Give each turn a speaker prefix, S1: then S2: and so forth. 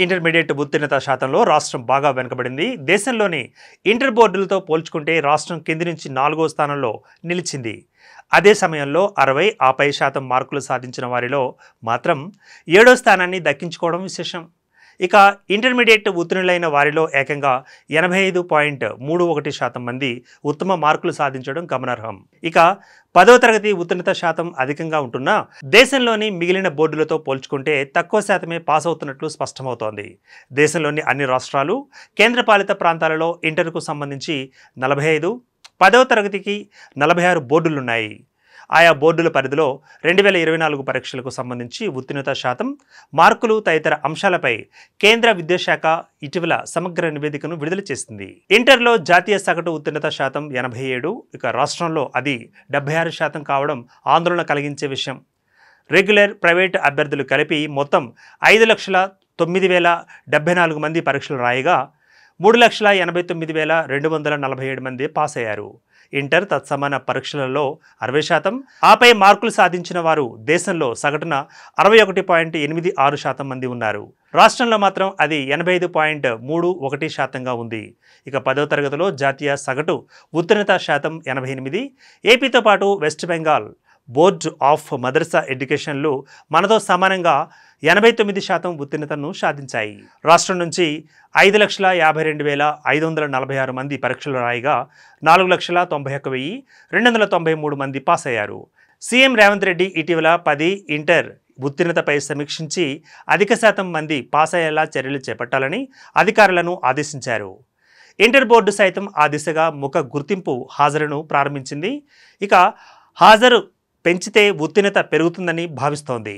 S1: Intermediate ఉత్తీర్ణత శాతంలో రాష్ట్రం బాగా వెనుకబడింది. దేశంలోని ఇంటర్ బోర్డులతో పోల్చుకుంటే రాష్ట్రం కింది నుంచి 4వ స్థానంలో నిలిచింది. అదే సమయంలో 60 ఆపై శాతం మార్కులు సాధించిన వారిలో మాత్రం 7వ స్థానాన్ని దక్కించుకోవడం విశేషం. ఇక ఇంటర్మీడియట్ ఉత్తీర్ణులైన వారిలో ఏకంగా 85.31% మంది ఉత్తమ మార్కులు సాధించడం గమనార్హం. ఇక 10వ తరగతి ఉత్తీర్ణత శాతం అధికంగా ఉంటున్నా దేశంలోని మిగిలిన బోర్డులతో పోల్చుకుంటే తక్కువ శాతమే పాస్ అవుతున్నట్లు స్పష్టమవుతోంది. దేశంలోని అన్ని రాష్ట్రాలు, కేంద్రపాలిత ప్రాంతాలలో ఇంటర్కు సంబంధించి 45, 10వ తరగతికి 46 బోర్డులున్నాయి. ఆయా బోర్డుల పరిధిలో 2024 పరీక్షలకు సంబంధించి ఉత్తీర్ణత శాతం, మార్కులు తదితర అంశాలపై కేంద్ర విద్యాశాఖ ఇటీవల సమగ్ర నివేదికను విడుదల చేసింది. ఇంటర్లో జాతీయ సగటు ఉత్తీర్ణత శాతం 87, ఇక రాష్ట్రంలో అది 76% కావడం ఆందోళన కలిగించే విషయం. రెగ్యులర్, ప్రైవేట్ అభ్యర్థులు కలిపి మొత్తం 5,09,074 మంది పరీక్షలు రాయగా 3,89,247 మంది పాస్ అయ్యారు. ఇంటర్ తత్సమాన పరీక్షలలో 60%, ఆపై మార్కులు సాధించిన వారు దేశంలో సగటున 61.86% మంది ఉన్నారు. రాష్ట్రంలో మాత్రం అది 85.31%గా ఉంది. ఇక 10వ తరగతిలో జాతీయ సగటు ఉత్తీర్ణత శాతం 88. ఏపీతో పాటు వెస్ట్ బెంగాల్ బోర్డ్ ఆఫ్ మదర్సా ఎడ్యుకేషన్లు మనతో సమానంగా 89% ఉత్తీర్ణతను సాధించాయి. రాష్ట్రం నుంచి 5,52,546 మంది పరీక్షలు రాయగా 4,91,293 మంది పాస్ అయ్యారు. సీఎం రేవంత్ రెడ్డి ఇటీవల 10 ఇంటర్ ఉత్తీర్ణతపై సమీక్షించి అధిక శాతం మంది పాస్ అయ్యేలా చర్యలు చేపట్టాలని అధికారులను ఆదేశించారు. ఇంటర్ బోర్డు సైతం ఆ దిశగా ముఖ గుర్తింపు హాజరును ప్రారంభించింది. ఇక హాజరు పెంచితే ఉత్తీర్ణత పెరుగుతుందని భావిస్తోంది.